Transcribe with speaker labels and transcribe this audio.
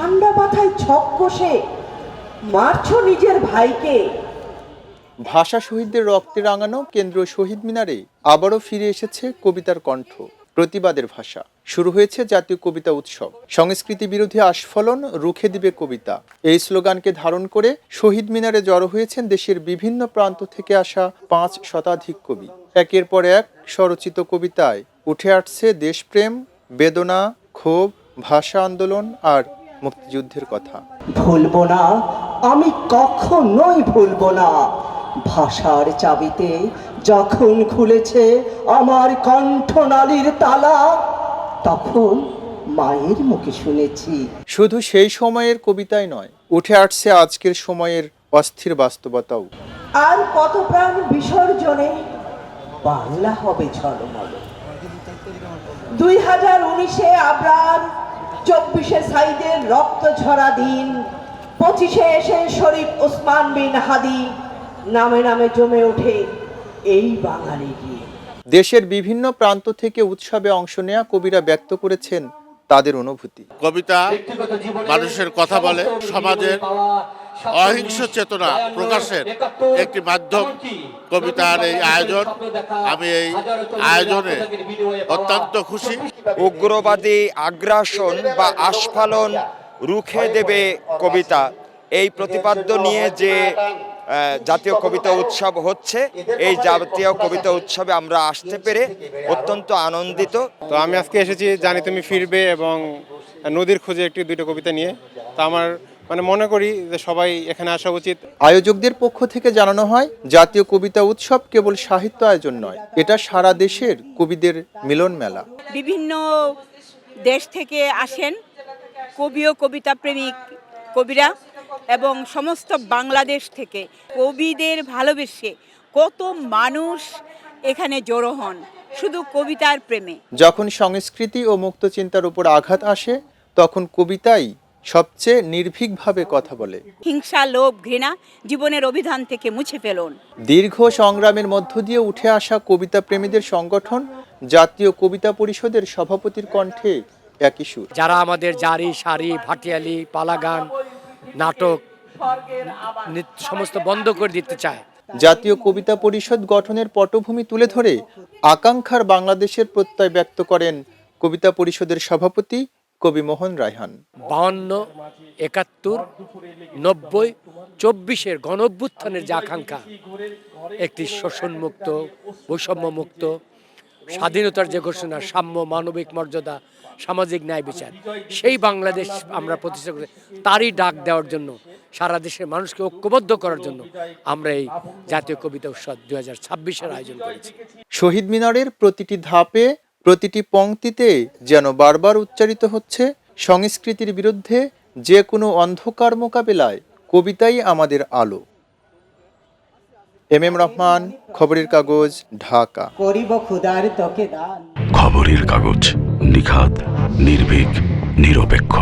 Speaker 1: ঠান্ডা মাথায় ছক কষে মারছো নিজের ভাইকে।
Speaker 2: ভাষা শহীদদের রক্তে রাঙানো কেন্দ্রীয় শহীদ মিনারে আবারও ফিরে এসেছে কবিতার কণ্ঠ, প্রতিবাদের ভাষা। শুরু হয়েছে জাতীয় কবিতা উৎসব। সংস্কৃতি বিরোধী আস্ফালন রুখে দিবে কবিতা, এই স্লোগানকে ধারণ করে শহীদ মিনারে জড়ো হয়েছেন দেশের বিভিন্ন প্রান্ত থেকে আসা 5 শতাধিক কবি। একের পর এক স্বরচিত কবিতায় উঠে আসছে দেশপ্রেম, বেদনা, ক্ষোভ, ভাষা আন্দোলন আর মুক্তিযুদ্ধের কথা।
Speaker 1: ভুলবো না, আমি কখনোই ভুলবো না, ভাষার চাবিতে যখন খুলেছে আমার কণ্ঠনালীর তালা, তখন মায়ের মুখে শুনেছি।
Speaker 2: শুধু সেই সময়ের কবিতাই নয়, উঠে আসছে আজকের সময়ের অস্থির বাস্তবতাও।
Speaker 1: আর কত প্রাণ বিসর্জনে বাংলা হবে ঝলমল। 2019-এ আবরার, 24-এ সাইদের রক্ত ঝরা দিন, 25-এ এসে শরীফ ওসমান বিন হাদি, নামে নামে জমে ওঠে এই বাঙালি গিয়ে।
Speaker 2: দেশের বিভিন্ন প্রান্ত থেকে উৎসবে অংশ নেয়া কবিরা ব্যক্ত করেছেন তাদের অনুভূতি।
Speaker 3: কবিতা মানুষের কথা বলে, সমাজের অহিংস চেতনা প্রকাশের একটি মাধ্যম কবিতার এই আয়োজন। আমি এই আয়োজনে অত্যন্ত খুশি।
Speaker 4: উগ্রবাদী আগ্রাসন বা আস্ফালন রুখে দেবে কবিতা, এই প্রতিপাদ্য নিয়ে যে জাতীয় কবিতা উৎসব হচ্ছে, এই জাতীয় কবিতা উৎসবে আমরা আসতে পেরে অত্যন্ত আনন্দিত।
Speaker 5: তো আমি আজকে এসেছি জানি তুমি ফিরবে এবং নদীর খোঁজে একটি দুটো কবিতা নিয়ে। তো আমার মনে করি যে সবাই এখানে আসা উচিত।
Speaker 2: আয়োজকদের পক্ষ থেকে জানানো হয়, জাতীয় কবিতা উৎসব কেবল সাহিত্য আয়োজন নয়, এটা সারা দেশের কবিদের মিলন মেলা।
Speaker 6: বিভিন্ন দেশ থেকে আসেন কবি ও কবিতা প্রেমিক কবিরা, এবং সমস্ত বাংলাদেশ থেকে কবিদের ভালোবেসে কত মানুষ এখানে জড়ো হন শুধু কবিতার প্রেমে।
Speaker 2: যখন সংস্কৃতি ও মুক্ত চিন্তার উপর আঘাত আসে, তখন কবিতাই সবচেয়ে নির্ভীকভাবে কথা বলে।
Speaker 6: হিংসা, লোভ, ঘৃণা জীবনের অভিধান থেকে মুছে ফেলুন।
Speaker 2: দীর্ঘ সংগ্রামের মধ্য দিয়ে উঠে আসা কবিতা প্রেমীদের সংগঠন জাতীয় কবিতা পরিষদের সভাপতির কণ্ঠে একই সুর।
Speaker 7: যারা আমাদের জারি, সারি, ভাটিয়ালি, পালাগান, নাটক সমস্ত বন্ধ করে দিতে চায়।
Speaker 2: জাতীয় কবিতা পরিষদ গঠনের পটভূমি তুলে ধরে আকাঙ্ক্ষার বাংলাদেশের প্রত্যয় ব্যক্ত করেন কবিতা পরিষদের সভাপতি কবি মোহন রায়হান।
Speaker 7: 52, 71, 90, 24-এর গণঅভ্যুত্থানের যে আকাঙ্ক্ষা, একটি শোষণমুক্ত, বৈষম্যমুক্ত, স্বাধীনতার যে ঘোষণা, সাম্য, মানবিক মর্যাদা, সামাজিক ন্যায় বিচার, সেই বাংলাদেশ আমরা প্রতিষ্ঠা করি। তারই ডাক দেওয়ার জন্য, সারা দেশের মানুষকে ঐক্যবদ্ধ করার জন্য আমরা এই জাতীয় কবিতা উৎসব 2026-এর আয়োজন করেছি।
Speaker 2: শহীদ মিনারের প্রতিটি ধাপে, প্রতিটি পংক্তিতে যেন বারবার উচ্চারিত হচ্ছে, সংস্কৃতির বিরুদ্ধে যে কোনো অন্ধকার মোকাবেলায় কবিতাই আমাদের আলো। এম রহমান, খবরের কাগজ, ঢাকা।
Speaker 1: করিব খুদার তোকে দান।
Speaker 8: খবরের কাগজ, নিখাদ, নির্ভীক, নিরপেক্ষ।